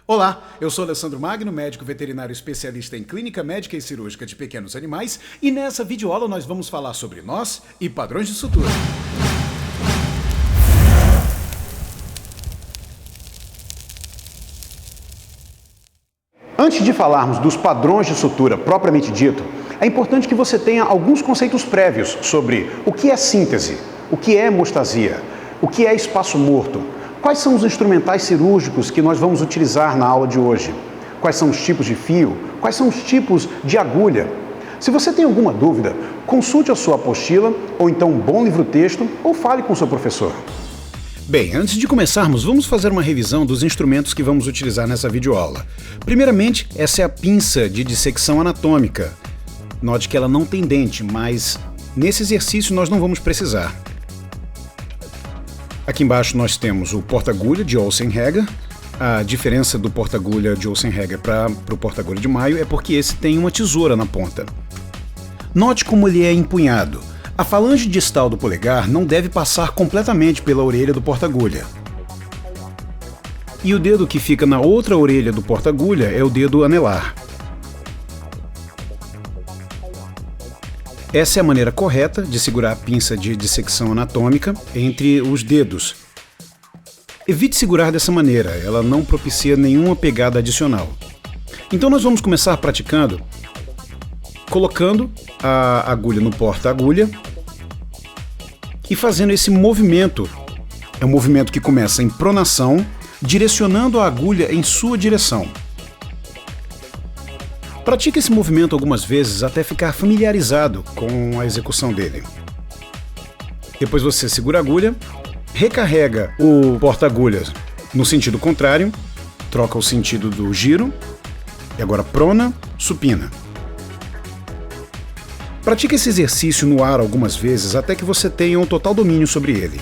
Olá, eu sou Alessandro Magno, médico veterinário especialista em clínica médica e cirúrgica de pequenos animais, e nessa videoaula nós vamos falar sobre nós e padrões de sutura. Antes de falarmos dos padrões de sutura propriamente dito, é importante que você tenha alguns conceitos prévios sobre o que é síntese, o que é hemostasia, o que é espaço morto, quais são os instrumentais cirúrgicos que nós vamos utilizar na aula de hoje, quais são os tipos de fio, quais são os tipos de agulha. Se você tem alguma dúvida, consulte a sua apostila ou então um bom livro-texto ou fale com o seu professor. Bem, antes de começarmos, vamos fazer uma revisão dos instrumentos que vamos utilizar nessa videoaula. Primeiramente, essa é a pinça de dissecção anatômica. Note que ela não tem dente, mas nesse exercício nós não vamos precisar. Aqui embaixo nós temos o porta-agulha de Olsen-Heger. A diferença do porta-agulha de Olsen-Heger para o porta-agulha de Mayo é porque esse tem uma tesoura na ponta. Note como ele é empunhado. A falange distal do polegar não deve passar completamente pela orelha do porta-agulha. E o dedo que fica na outra orelha do porta-agulha é o dedo anelar. Essa é a maneira correta de segurar a pinça de dissecção anatômica entre os dedos. Evite segurar dessa maneira, ela não propicia nenhuma pegada adicional. Então nós vamos começar praticando colocando a agulha no porta-agulha e fazendo esse movimento. É um movimento que começa em pronação, direcionando a agulha em sua direção. Pratique esse movimento algumas vezes até ficar familiarizado com a execução dele. Depois você segura a agulha, recarrega o porta-agulhas no sentido contrário, troca o sentido do giro, e agora prona, supina. Pratique esse exercício no ar algumas vezes até que você tenha um total domínio sobre ele.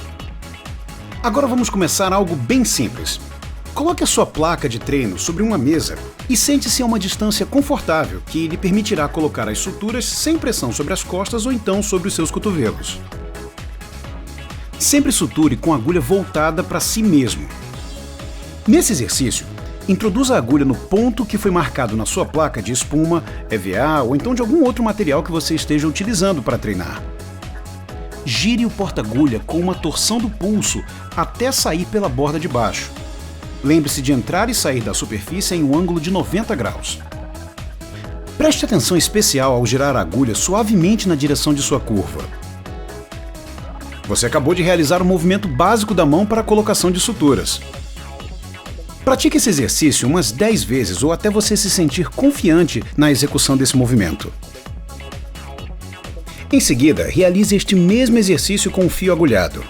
Agora vamos começar algo bem simples. Coloque a sua placa de treino sobre uma mesa e sente-se a uma distância confortável que lhe permitirá colocar as suturas sem pressão sobre as costas ou então sobre os seus cotovelos. Sempre suture com a agulha voltada para si mesmo. Nesse exercício, introduza a agulha no ponto que foi marcado na sua placa de espuma, EVA ou então de algum outro material que você esteja utilizando para treinar. Gire o porta-agulha com uma torção do pulso até sair pela borda de baixo. Lembre-se de entrar e sair da superfície em um ângulo de 90 graus. Preste atenção especial ao girar a agulha suavemente na direção de sua curva. Você acabou de realizar o movimento básico da mão para a colocação de suturas. Pratique esse exercício umas 10 vezes ou até você se sentir confiante na execução desse movimento. Em seguida, realize este mesmo exercício com o fio agulhado.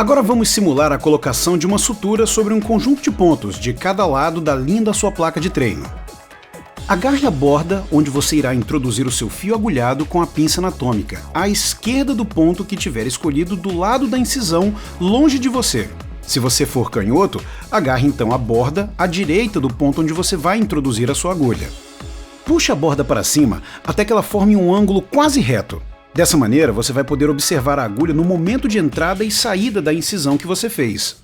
Agora vamos simular a colocação de uma sutura sobre um conjunto de pontos de cada lado da linha da sua placa de treino. Agarre a borda onde você irá introduzir o seu fio agulhado com a pinça anatômica, à esquerda do ponto que tiver escolhido do lado da incisão, longe de você. Se você for canhoto, agarre então a borda à direita do ponto onde você vai introduzir a sua agulha. Puxe a borda para cima até que ela forme um ângulo quase reto. Dessa maneira, você vai poder observar a agulha no momento de entrada e saída da incisão que você fez.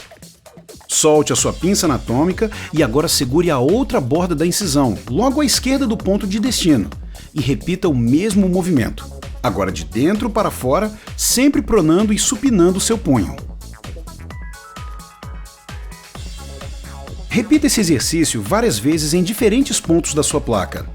Solte a sua pinça anatômica e agora segure a outra borda da incisão, logo à esquerda do ponto de destino, e repita o mesmo movimento. Agora de dentro para fora, sempre pronando e supinando o seu punho. Repita esse exercício várias vezes em diferentes pontos da sua placa.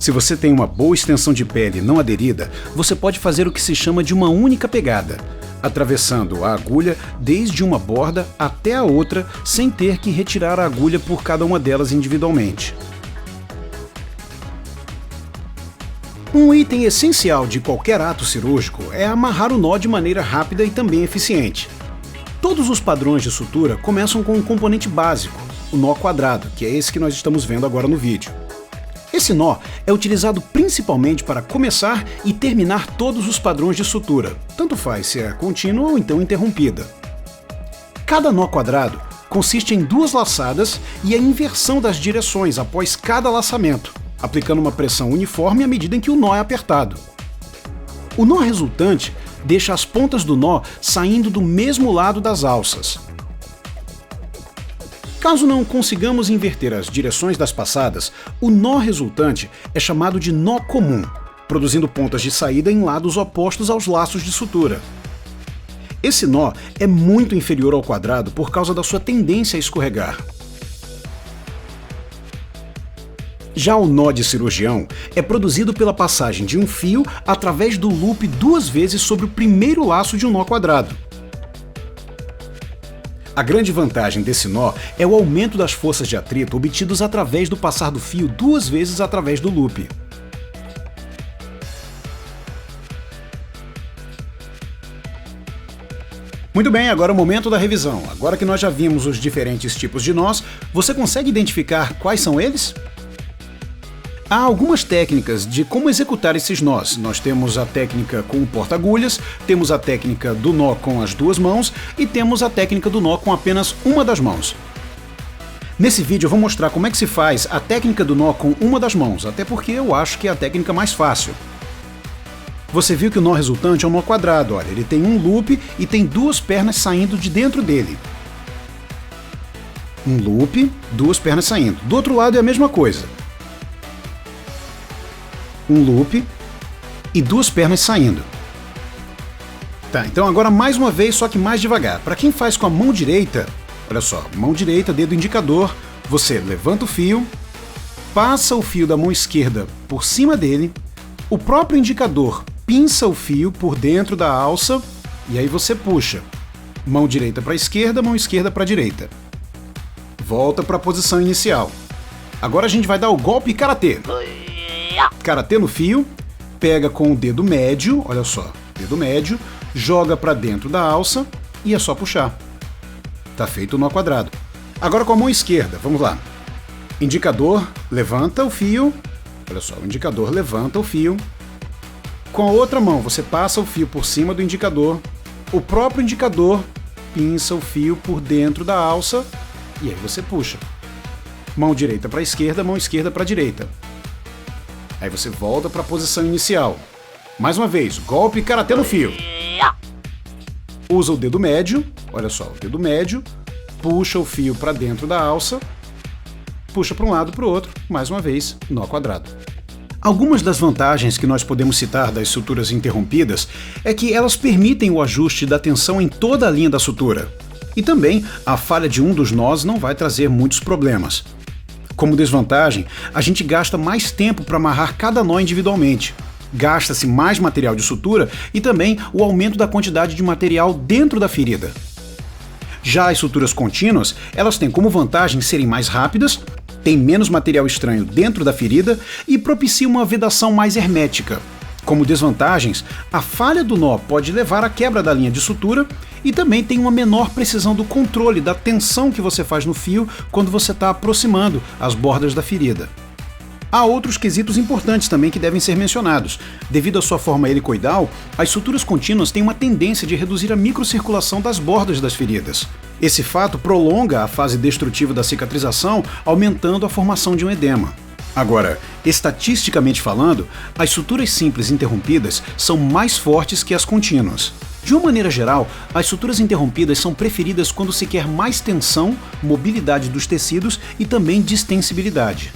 Se você tem uma boa extensão de pele não aderida, você pode fazer o que se chama de uma única pegada, atravessando a agulha desde uma borda até a outra sem ter que retirar a agulha por cada uma delas individualmente. Um item essencial de qualquer ato cirúrgico é amarrar o nó de maneira rápida e também eficiente. Todos os padrões de sutura começam com um componente básico, o nó quadrado, que é esse que nós estamos vendo agora no vídeo. Esse nó é utilizado principalmente para começar e terminar todos os padrões de sutura, tanto faz se é contínua ou então interrompida. Cada nó quadrado consiste em 2 laçadas e a inversão das direções após cada laçamento, aplicando uma pressão uniforme à medida em que o nó é apertado. O nó resultante deixa as pontas do nó saindo do mesmo lado das alças. Caso não consigamos inverter as direções das passadas, o nó resultante é chamado de nó comum, produzindo pontas de saída em lados opostos aos laços de sutura. Esse nó é muito inferior ao quadrado por causa da sua tendência a escorregar. Já o nó de cirurgião é produzido pela passagem de um fio através do loop 2 vezes sobre o primeiro laço de um nó quadrado. A grande vantagem desse nó é o aumento das forças de atrito obtidos através do passar do fio 2 vezes através do loop. Muito bem, agora é o momento da revisão. Agora que nós já vimos os diferentes tipos de nós, você consegue identificar quais são eles? Há algumas técnicas de como executar esses nós. Nós temos a técnica com o porta-agulhas, temos a técnica do nó com as 2 mãos e temos a técnica do nó com apenas uma das mãos. Nesse vídeo eu vou mostrar como é que se faz a técnica do nó com uma das mãos, até porque eu acho que é a técnica mais fácil. Você viu que o nó resultante é um nó quadrado, olha, ele tem um loop e tem 2 pernas saindo de dentro dele. Um loop, 2 pernas saindo. Do outro lado é a mesma coisa. Um loop e 2 pernas saindo. Tá, então agora mais uma vez, só que mais devagar. Para quem faz com a mão direita, olha só, mão direita, dedo indicador, você levanta o fio, passa o fio da mão esquerda por cima dele, o próprio indicador pinça o fio por dentro da alça e aí você puxa. Mão direita para a esquerda, mão esquerda para a direita. Volta para a posição inicial. Agora a gente vai dar o golpe karatê. Karatê no fio, pega com o dedo médio, olha só, dedo médio, joga para dentro da alça e é só puxar. Tá feito o nó quadrado. Agora com a mão esquerda, vamos lá. Indicador, levanta o fio, olha só, o indicador levanta o fio. Com a outra mão você passa o fio por cima do indicador, o próprio indicador pinça o fio por dentro da alça e aí você puxa. Mão direita para a esquerda, mão esquerda para a direita. Aí você volta para a posição inicial. Mais uma vez, golpe karatê no fio. Usa o dedo médio, olha só, o dedo médio, puxa o fio para dentro da alça, puxa para um lado para o outro, mais uma vez, nó quadrado. Algumas das vantagens que nós podemos citar das suturas interrompidas é que elas permitem o ajuste da tensão em toda a linha da sutura. E também, a falha de um dos nós não vai trazer muitos problemas. Como desvantagem, a gente gasta mais tempo para amarrar cada nó individualmente. Gasta-se mais material de sutura e também o aumento da quantidade de material dentro da ferida. Já as suturas contínuas, elas têm como vantagem serem mais rápidas, têm menos material estranho dentro da ferida e propiciam uma vedação mais hermética. Como desvantagens, a falha do nó pode levar à quebra da linha de sutura e também tem uma menor precisão do controle da tensão que você faz no fio quando você está aproximando as bordas da ferida. Há outros quesitos importantes também que devem ser mencionados. Devido à sua forma helicoidal, as suturas contínuas têm uma tendência de reduzir a microcirculação das bordas das feridas. Esse fato prolonga a fase destrutiva da cicatrização, aumentando a formação de um edema. Agora, estatisticamente falando, as suturas simples interrompidas são mais fortes que as contínuas. De uma maneira geral, as suturas interrompidas são preferidas quando se quer mais tensão, mobilidade dos tecidos e também distensibilidade.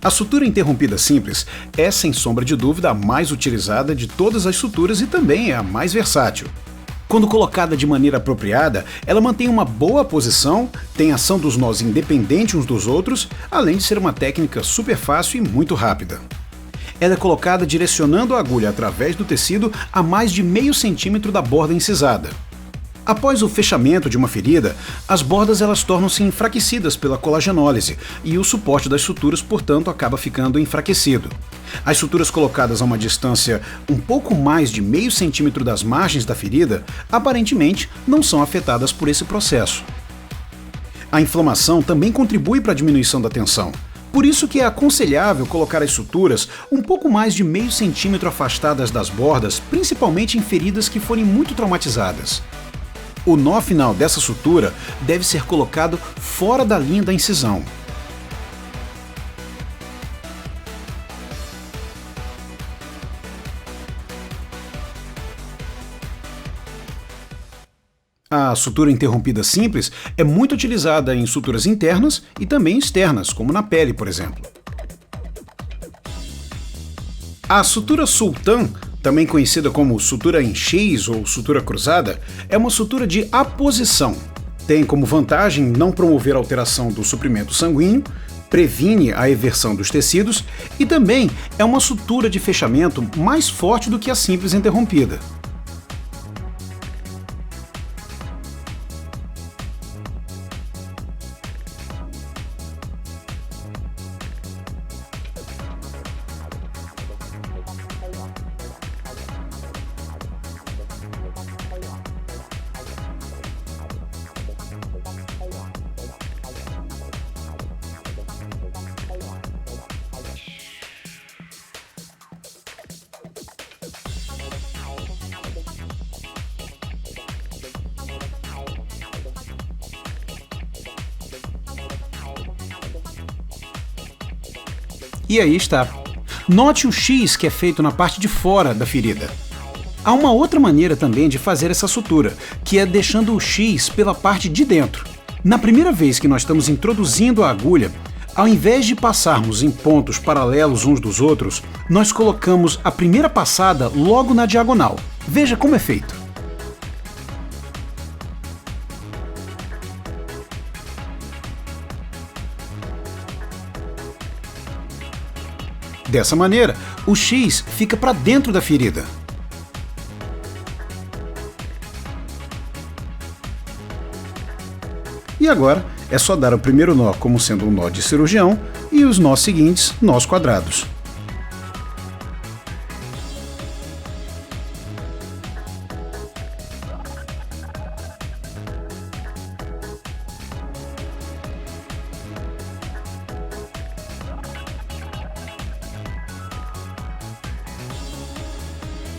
A sutura interrompida simples é, sem sombra de dúvida, a mais utilizada de todas as suturas e também é a mais versátil. Quando colocada de maneira apropriada, ela mantém uma boa posição, tem ação dos nós independente uns dos outros, além de ser uma técnica super fácil e muito rápida. Ela é colocada direcionando a agulha através do tecido a mais de meio centímetro da borda incisada. Após o fechamento de uma ferida, as bordas elas tornam-se enfraquecidas pela colagenólise e o suporte das suturas, portanto, acaba ficando enfraquecido. As suturas colocadas a uma distância um pouco mais de meio centímetro das margens da ferida, aparentemente não são afetadas por esse processo. A inflamação também contribui para a diminuição da tensão. Por isso que é aconselhável colocar as suturas um pouco mais de meio centímetro afastadas das bordas, principalmente em feridas que forem muito traumatizadas. O nó final dessa sutura deve ser colocado fora da linha da incisão. A sutura interrompida simples é muito utilizada em suturas internas e também externas, como na pele, por exemplo. A sutura sultã, também conhecida como sutura em X ou sutura cruzada, é uma sutura de aposição. Tem como vantagem não promover alteração do suprimento sanguíneo, previne a eversão dos tecidos e também é uma sutura de fechamento mais forte do que a simples interrompida. E aí está. Note o X que é feito na parte de fora da ferida. Há uma outra maneira também de fazer essa sutura, que é deixando o X pela parte de dentro. Na primeira vez que nós estamos introduzindo a agulha, ao invés de passarmos em pontos paralelos uns dos outros, nós colocamos a primeira passada logo na diagonal. Veja como é feito. Dessa maneira, o X fica para dentro da ferida. E agora é só dar o primeiro nó como sendo um nó de cirurgião e os nós seguintes, nós quadrados.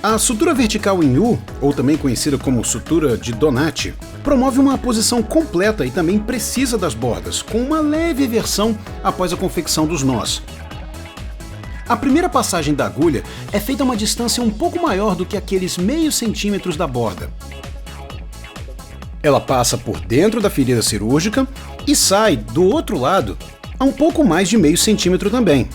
A sutura vertical em U, ou também conhecida como sutura de Donati, promove uma posição completa e também precisa das bordas, com uma leve eversão após a confecção dos nós. A primeira passagem da agulha é feita a uma distância um pouco maior do que aqueles meio centímetros da borda. Ela passa por dentro da ferida cirúrgica e sai do outro lado a um pouco mais de meio centímetro também.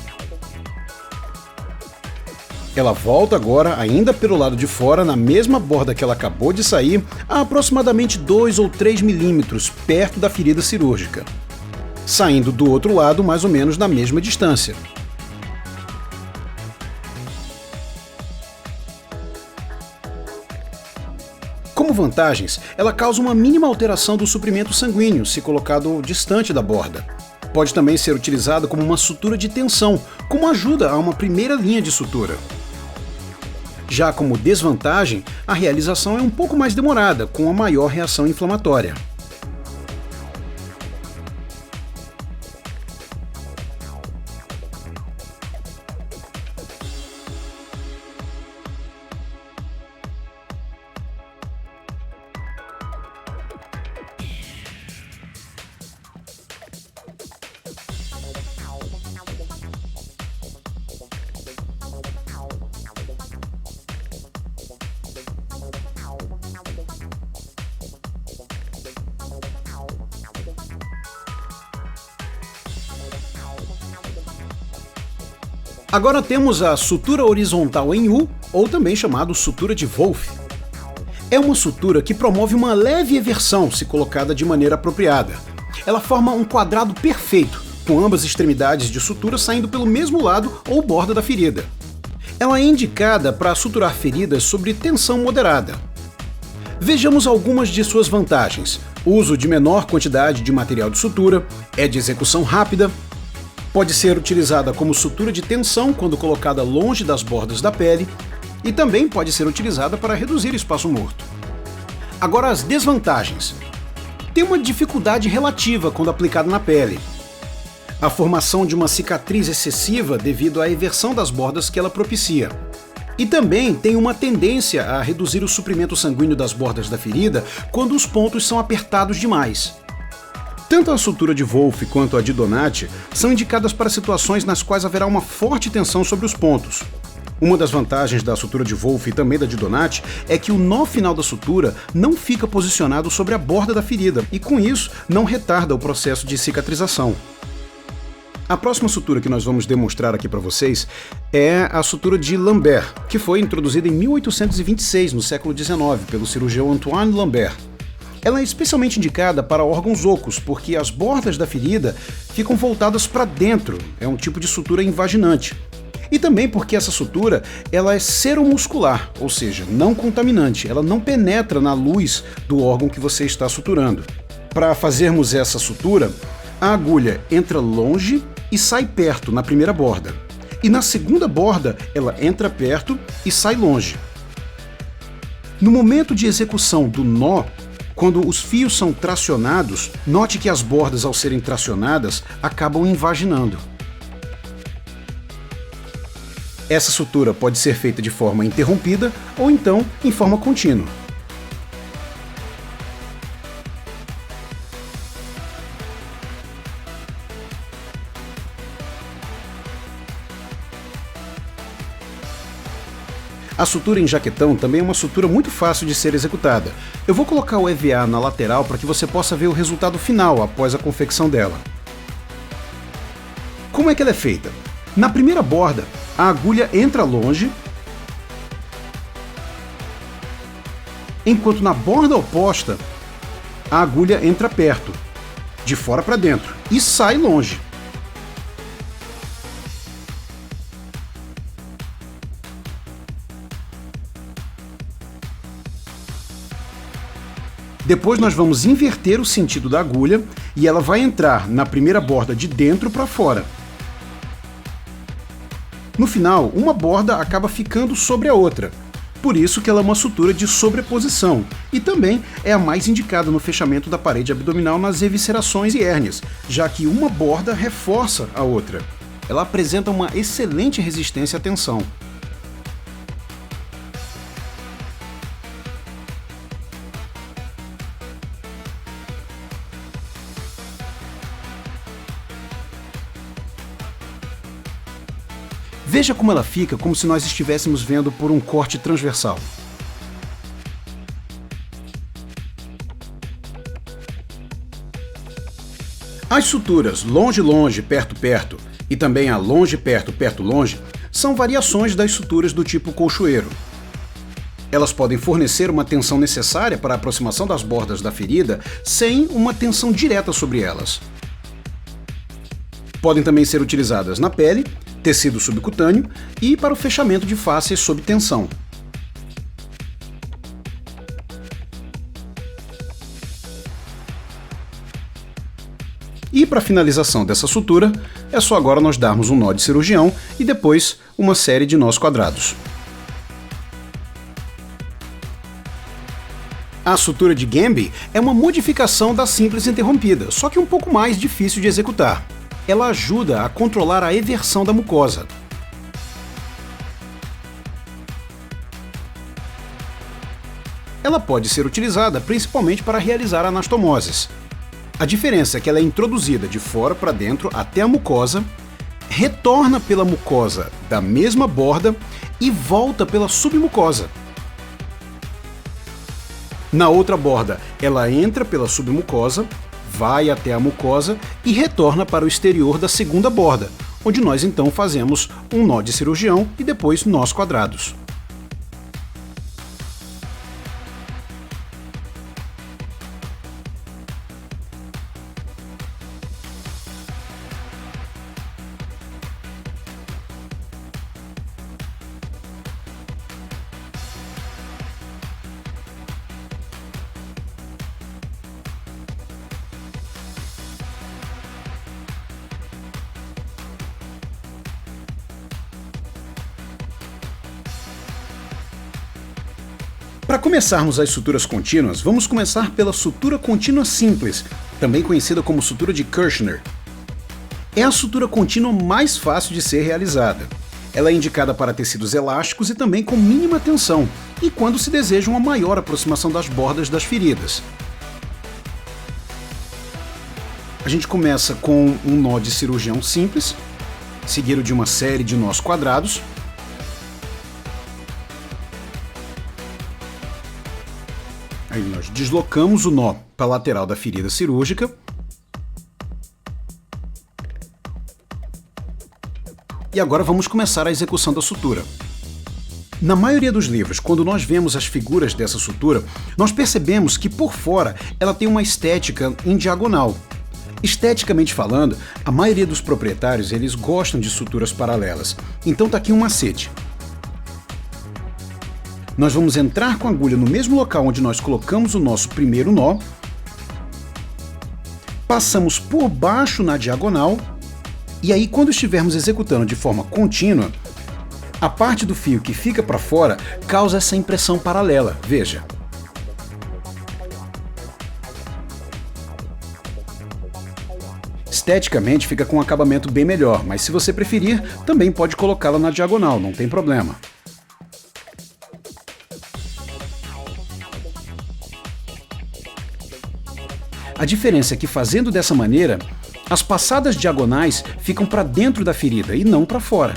Ela volta agora, ainda pelo lado de fora, na mesma borda que ela acabou de sair, a aproximadamente 2 ou 3 milímetros perto da ferida cirúrgica, saindo do outro lado mais ou menos na mesma distância. Como vantagens, ela causa uma mínima alteração do suprimento sanguíneo se colocado distante da borda. Pode também ser utilizada como uma sutura de tensão, como ajuda a uma primeira linha de sutura. Já como desvantagem, a realização é um pouco mais demorada, com a maior reação inflamatória. Agora temos a sutura horizontal em U, ou também chamado sutura de Wolff. É uma sutura que promove uma leve eversão se colocada de maneira apropriada. Ela forma um quadrado perfeito, com ambas extremidades de sutura saindo pelo mesmo lado ou borda da ferida. Ela é indicada para suturar feridas sob tensão moderada. Vejamos algumas de suas vantagens. Uso de menor quantidade de material de sutura, é de execução rápida, pode ser utilizada como sutura de tensão quando colocada longe das bordas da pele e também pode ser utilizada para reduzir espaço morto. Agora as desvantagens. Tem uma dificuldade relativa quando aplicada na pele. A formação de uma cicatriz excessiva devido à eversão das bordas que ela propicia. E também tem uma tendência a reduzir o suprimento sanguíneo das bordas da ferida quando os pontos são apertados demais. Tanto a sutura de Wolff quanto a de Donati são indicadas para situações nas quais haverá uma forte tensão sobre os pontos. Uma das vantagens da sutura de Wolff e também da de Donati é que o nó final da sutura não fica posicionado sobre a borda da ferida e, com isso, não retarda o processo de cicatrização. A próxima sutura que nós vamos demonstrar aqui para vocês é a sutura de Lambert, que foi introduzida em 1826, no século XIX, pelo cirurgião Antoine Lambert. Ela é especialmente indicada para órgãos ocos, porque as bordas da ferida ficam voltadas para dentro, é um tipo de sutura invaginante. E também porque essa sutura ela é seromuscular, ou seja, não contaminante, ela não penetra na luz do órgão que você está suturando. Para fazermos essa sutura, a agulha entra longe e sai perto na primeira borda. E na segunda borda, ela entra perto e sai longe. No momento de execução do nó, quando os fios são tracionados, note que as bordas, ao serem tracionadas, acabam invaginando. Essa sutura pode ser feita de forma interrompida ou então em forma contínua. A sutura em jaquetão também é uma sutura muito fácil de ser executada. Eu vou colocar o EVA na lateral para que você possa ver o resultado final após a confecção dela. Como é que ela é feita? Na primeira borda, a agulha entra longe, enquanto na borda oposta, a agulha entra perto, de fora para dentro, e sai longe. Depois nós vamos inverter o sentido da agulha e ela vai entrar na primeira borda de dentro para fora. No final, uma borda acaba ficando sobre a outra, por isso que ela é uma sutura de sobreposição e também é a mais indicada no fechamento da parede abdominal nas eviscerações e hérnias, já que uma borda reforça a outra. Ela apresenta uma excelente resistência à tensão. Veja como ela fica, como se nós estivéssemos vendo por um corte transversal. As suturas longe-longe, perto-perto e também a longe-perto, perto-longe são variações das suturas do tipo colchoeiro. Elas podem fornecer uma tensão necessária para a aproximação das bordas da ferida sem uma tensão direta sobre elas. Podem também ser utilizadas na pele, tecido subcutâneo e para o fechamento de fáscias sob tensão. E para a finalização dessa sutura, é só agora nós darmos um nó de cirurgião e depois uma série de nós quadrados. A sutura de Gambe é uma modificação da simples interrompida, só que um pouco mais difícil de executar. Ela ajuda a controlar a eversão da mucosa. Ela pode ser utilizada principalmente para realizar anastomoses. A diferença é que ela é introduzida de fora para dentro até a mucosa, retorna pela mucosa da mesma borda e volta pela submucosa. Na outra borda, ela entra pela submucosa, vai até a mucosa e retorna para o exterior da segunda borda, onde nós então fazemos um nó de cirurgião e depois nós quadrados. Para começarmos as suturas contínuas, vamos começar pela sutura contínua simples, também conhecida como sutura de Kirchner. É a sutura contínua mais fácil de ser realizada. Ela é indicada para tecidos elásticos e também com mínima tensão, e quando se deseja uma maior aproximação das bordas das feridas. A gente começa com um nó de cirurgião simples, seguido de uma série de nós quadrados. Aí nós deslocamos o nó para a lateral da ferida cirúrgica. E agora vamos começar a execução da sutura. Na maioria dos livros, quando nós vemos as figuras dessa sutura, nós percebemos que por fora ela tem uma estética em diagonal. Esteticamente falando, a maioria dos proprietários eles gostam de suturas paralelas. Então tá aqui um macete. Nós vamos entrar com a agulha no mesmo local onde nós colocamos o nosso primeiro nó, passamos por baixo na diagonal, e aí quando estivermos executando de forma contínua, a parte do fio que fica para fora causa essa impressão paralela, veja. Esteticamente fica com um acabamento bem melhor, mas se você preferir, também pode colocá-la na diagonal, não tem problema. A diferença é que fazendo dessa maneira, as passadas diagonais ficam para dentro da ferida e não para fora.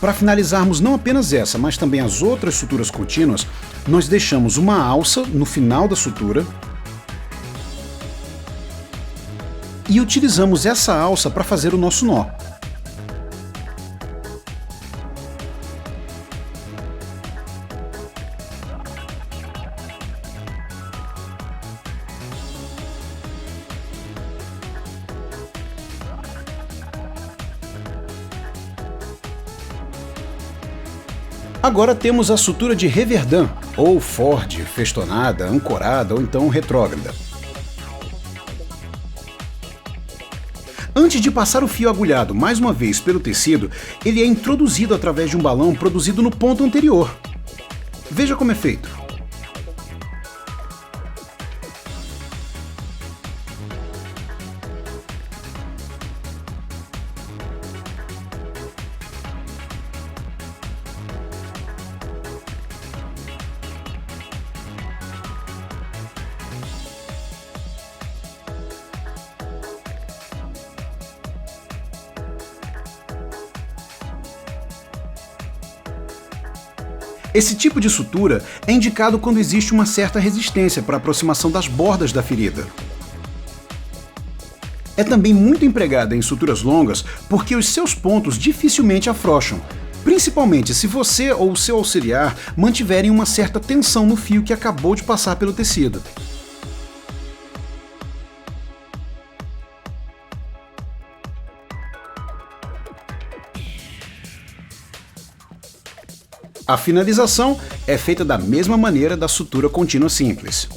Para finalizarmos não apenas essa, mas também as outras suturas contínuas, nós deixamos uma alça no final da sutura e utilizamos essa alça para fazer o nosso nó. Agora temos a sutura de Reverdin, ou Ford, festonada, ancorada ou então retrógrada. Antes de passar o fio agulhado mais uma vez pelo tecido, ele é introduzido através de um balão produzido no ponto anterior. Veja como é feito. Esse tipo de sutura é indicado quando existe uma certa resistência para a aproximação das bordas da ferida. É também muito empregada em suturas longas porque os seus pontos dificilmente afrouxam, principalmente se você ou o seu auxiliar mantiverem uma certa tensão no fio que acabou de passar pelo tecido. A finalização é feita da mesma maneira da sutura contínua simples.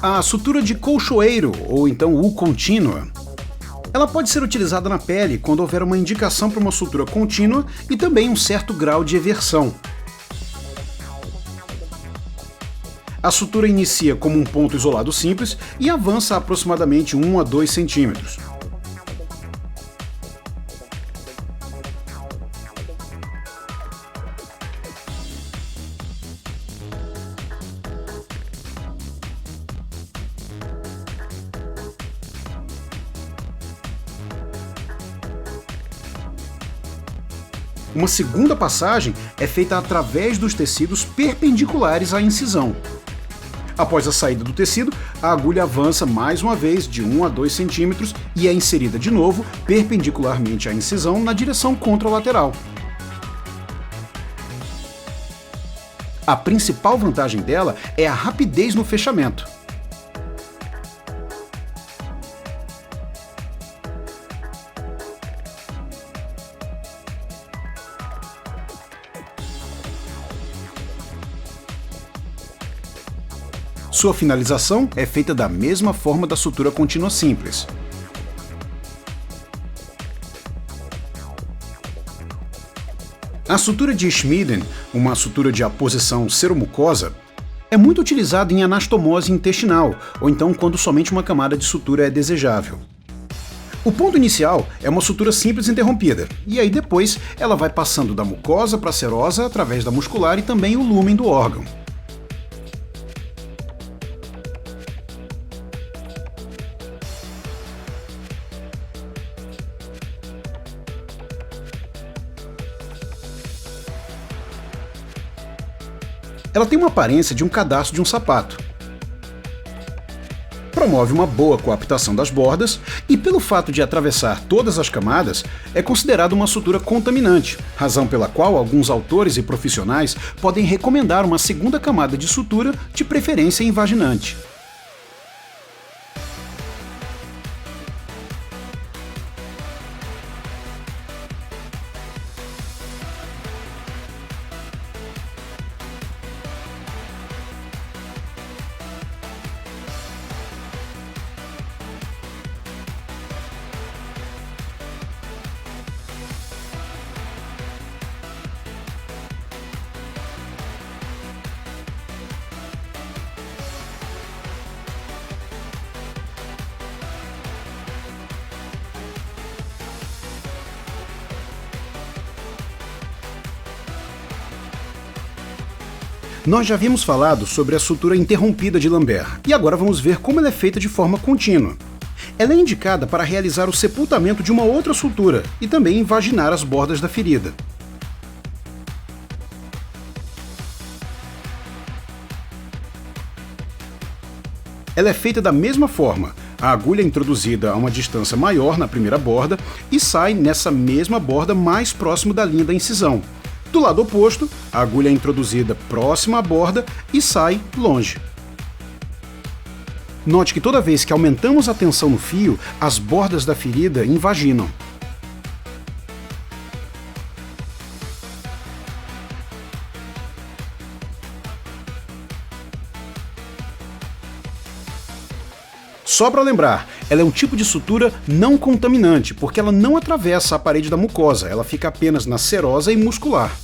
A sutura de colchoeiro, ou então U contínua, ela pode ser utilizada na pele quando houver uma indicação para uma sutura contínua e também um certo grau de eversão. A sutura inicia como um ponto isolado simples e avança aproximadamente 1 a 2 centímetros. Uma segunda passagem é feita através dos tecidos perpendiculares à incisão. Após a saída do tecido, a agulha avança mais uma vez de 1 a 2 centímetros e é inserida de novo perpendicularmente à incisão na direção contralateral. A principal vantagem dela é a rapidez no fechamento. Sua finalização é feita da mesma forma da sutura contínua simples. A sutura de Schmiden, uma sutura de aposição seromucosa, é muito utilizada em anastomose intestinal, ou então quando somente uma camada de sutura é desejável. O ponto inicial é uma sutura simples interrompida, e aí depois ela vai passando da mucosa para a serosa através da muscular e também o lúmen do órgão. Ela tem uma aparência de um cadastro de um sapato. Promove uma boa coaptação das bordas e, pelo fato de atravessar todas as camadas, é considerada uma sutura contaminante, razão pela qual alguns autores e profissionais podem recomendar uma segunda camada de sutura, de preferência invaginante. Nós já havíamos falado sobre a sutura interrompida de Lambert, e agora vamos ver como ela é feita de forma contínua. Ela é indicada para realizar o sepultamento de uma outra sutura e também invaginar as bordas da ferida. Ela é feita da mesma forma. A agulha é introduzida a uma distância maior na primeira borda e sai nessa mesma borda mais próximo da linha da incisão. Do lado oposto, a agulha é introduzida próxima à borda e sai longe. Note que toda vez que aumentamos a tensão no fio, as bordas da ferida invaginam. Só para lembrar, ela é um tipo de sutura não contaminante, porque ela não atravessa a parede da mucosa, ela fica apenas na serosa e muscular.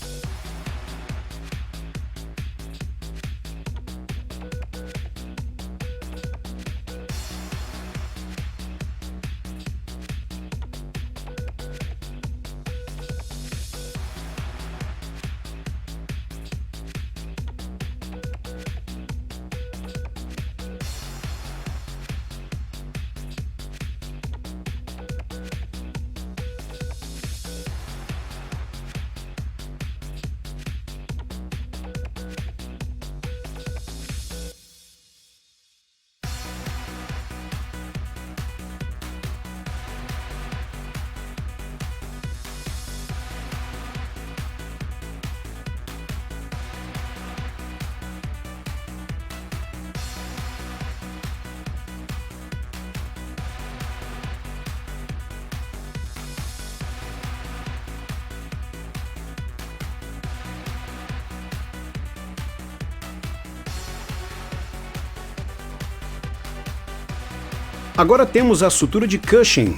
Agora temos a sutura de Cushing.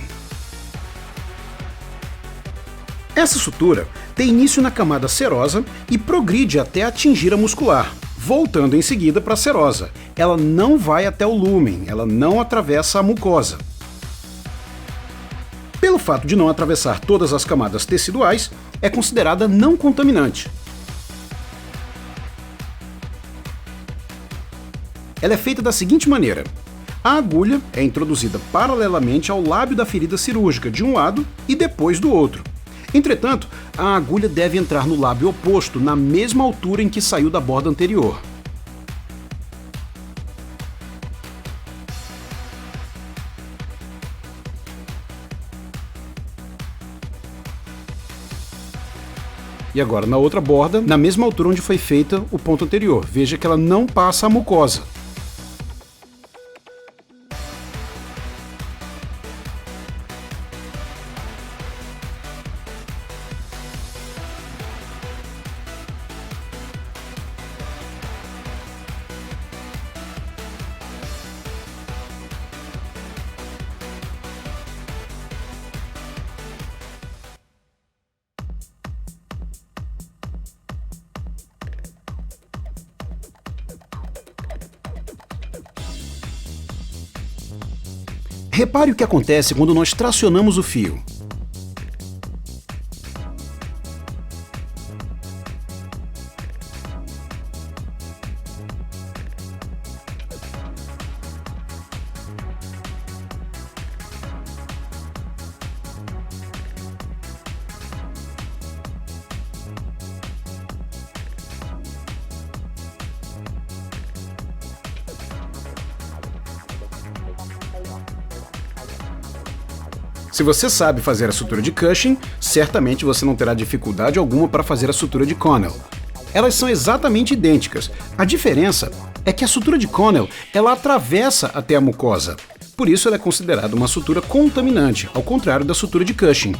Essa sutura tem início na camada serosa e progride até atingir a muscular, voltando em seguida para a serosa. Ela não vai até o lúmen, ela não atravessa a mucosa. Pelo fato de não atravessar todas as camadas teciduais, é considerada não contaminante. Ela é feita da seguinte maneira. A agulha é introduzida paralelamente ao lábio da ferida cirúrgica de um lado e depois do outro. Entretanto, a agulha deve entrar no lábio oposto, na mesma altura em que saiu da borda anterior. E agora na outra borda, na mesma altura onde foi feita o ponto anterior. Veja que ela não passa a mucosa. Repare o que acontece quando nós tracionamos o fio. Se você sabe fazer a sutura de Cushing, certamente você não terá dificuldade alguma para fazer a sutura de Connell. Elas são exatamente idênticas. A diferença é que a sutura de Connell, ela atravessa até a mucosa. Por isso ela é considerada uma sutura contaminante, ao contrário da sutura de Cushing.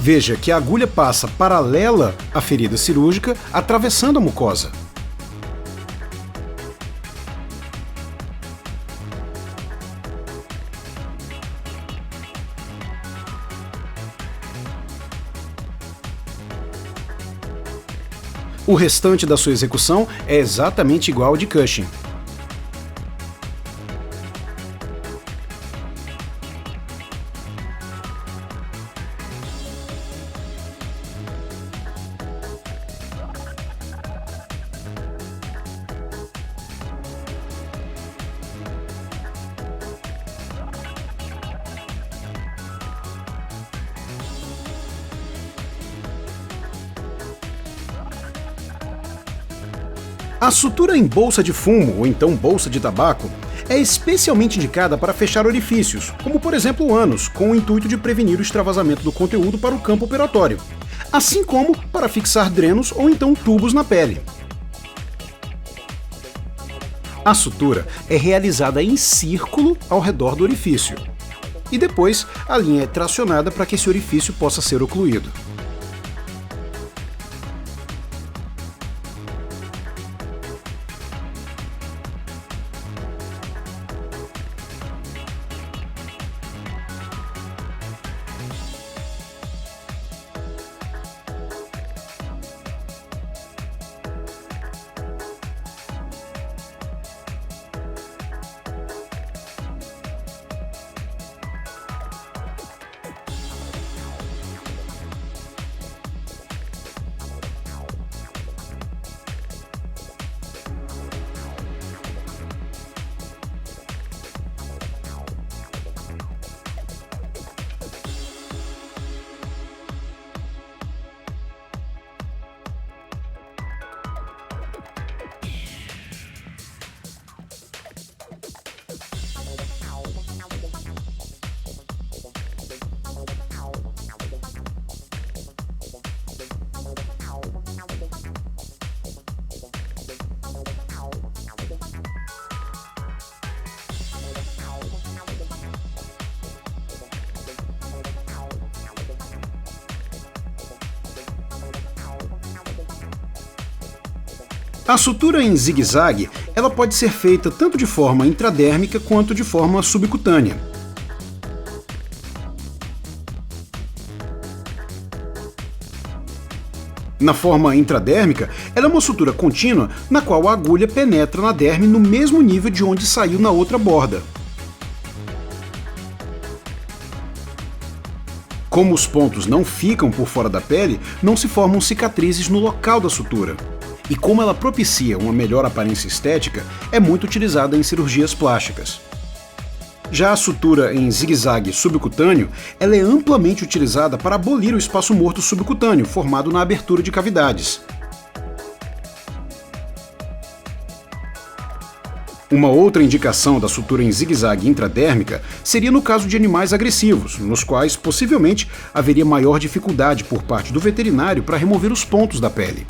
Veja que a agulha passa paralela à ferida cirúrgica, atravessando a mucosa. O restante da sua execução é exatamente igual ao de Cushing. A sutura em bolsa de fumo, ou então bolsa de tabaco, é especialmente indicada para fechar orifícios, como por exemplo o ânus, com o intuito de prevenir o extravasamento do conteúdo para o campo operatório, assim como para fixar drenos ou então tubos na pele. A sutura é realizada em círculo ao redor do orifício, e depois a linha é tracionada para que esse orifício possa ser ocluído. A sutura em zigue-zague, ela pode ser feita tanto de forma intradérmica quanto de forma subcutânea. Na forma intradérmica, ela é uma sutura contínua na qual a agulha penetra na derme no mesmo nível de onde saiu na outra borda. Como os pontos não ficam por fora da pele, não se formam cicatrizes no local da sutura. e como ela propicia uma melhor aparência estética, é muito utilizada em cirurgias plásticas. Já a sutura em zigue-zague subcutâneo, ela é amplamente utilizada para abolir o espaço morto subcutâneo formado na abertura de cavidades. Uma outra indicação da sutura em zigue-zague intradérmica seria no caso de animais agressivos, nos quais possivelmente haveria maior dificuldade por parte do veterinário para remover os pontos da pele.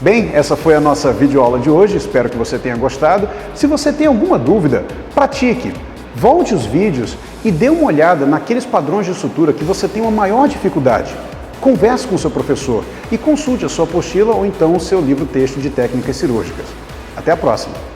Bem, essa foi a nossa videoaula de hoje, espero que você tenha gostado. Se você tem alguma dúvida, pratique, volte os vídeos e dê uma olhada naqueles padrões de sutura que você tem uma maior dificuldade. Converse com o seu professor e consulte a sua apostila ou então o seu livro-texto de técnicas cirúrgicas. Até a próxima!